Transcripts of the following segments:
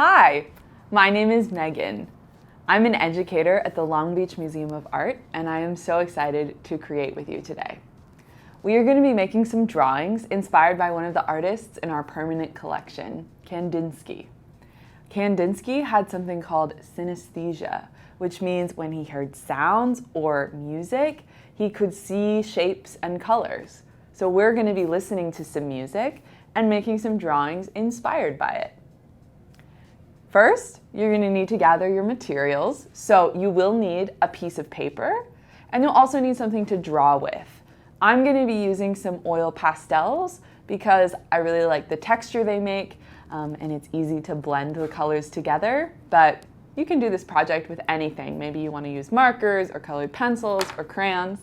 Hi, my name is Meghan. I'm an educator at the Long Beach Museum of Art, and I am so excited to create with you today. We are going to be making some drawings inspired by one of the artists in our permanent collection, Kandinsky. Kandinsky had something called synesthesia, which means when he heard sounds or music, he could see shapes and colors. So we're going to be listening to some music and making some drawings inspired by it. First, you're going to need to gather your materials. So you will need a piece of paper, and you'll also need something to draw with. I'm going to be using some oil pastels because I really like the texture they make, and it's easy to blend the colors together. But you can do this project with anything. Maybe you want to use markers or colored pencils or crayons.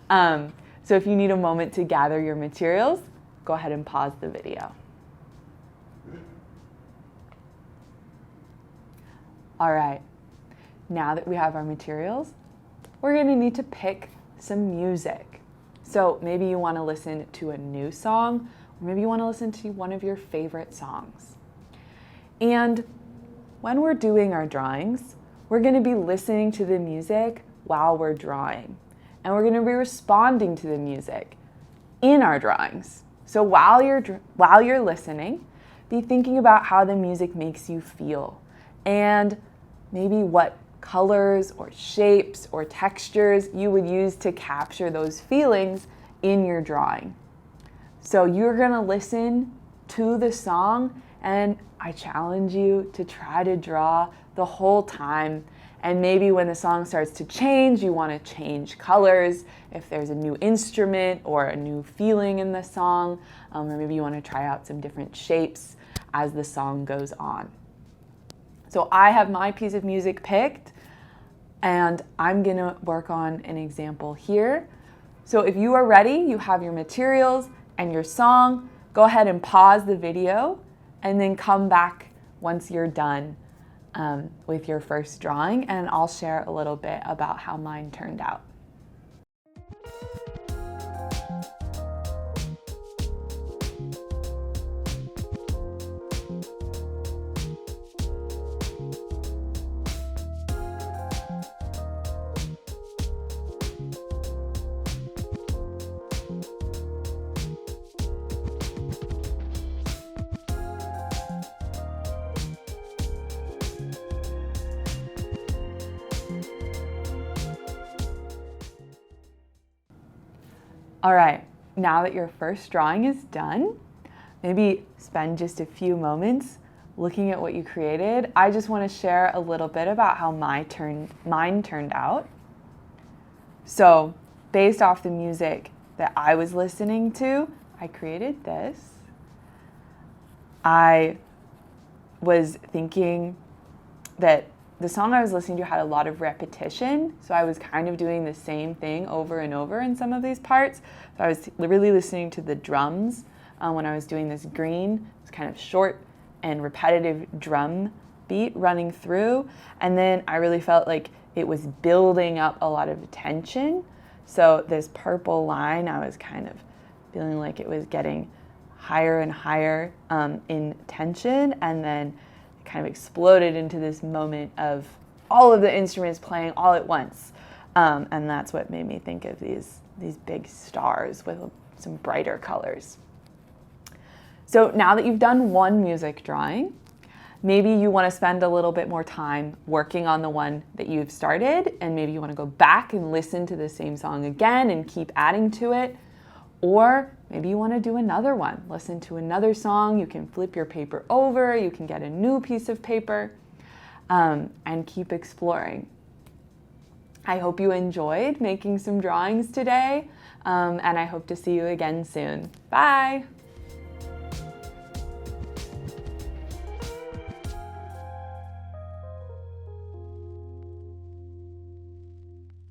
So if you need a moment to gather your materials, go ahead and pause the video. All right, now that we have our materials, we're going to need to pick some music. So maybe you want to listen to a new song, or maybe you want to listen to one of your favorite songs. And when we're doing our drawings, we're going to be listening to the music while we're drawing. And we're going to be responding to the music in our drawings. So while you're listening, be thinking about how the music makes you feel, and maybe what colors or shapes or textures you would use to capture those feelings in your drawing. So you're going to listen to the song, and I challenge you to try to draw the whole time. And maybe when the song starts to change, you want to change colors if there's a new instrument or a new feeling in the song, or maybe you want to try out some different shapes as the song goes on. So I have my piece of music picked, and I'm going to work on an example here. So if you are ready, you have your materials and your song, go ahead and pause the video and then come back once you're done with your first drawing, and I'll share a little bit about how mine turned out. All right, now that your first drawing is done, maybe spend just a few moments looking at what you created. I just want to share a little bit about how mine turned out. So based off the music that I was listening to, I created this. I was thinking that the song I was listening to had a lot of repetition, so I was kind of doing the same thing over and over in some of these parts. So I was really listening to the drums when I was doing this green. It's kind of short and repetitive drum beat running through, and then I really felt like it was building up a lot of tension. So this purple line, I was kind of feeling like it was getting higher and higher in tension, and then kind of exploded into this moment of all of the instruments playing all at once. And that's what made me think of these big stars with some brighter colors. So now that you've done one music drawing, maybe you want to spend a little bit more time working on the one that you've started, and maybe you want to go back and listen to the same song again and keep adding to it. Or maybe you want to do another one, listen to another song. You can flip your paper over, you can get a new piece of paper, and keep exploring. I hope you enjoyed making some drawings today, and I hope to see you again soon. Bye!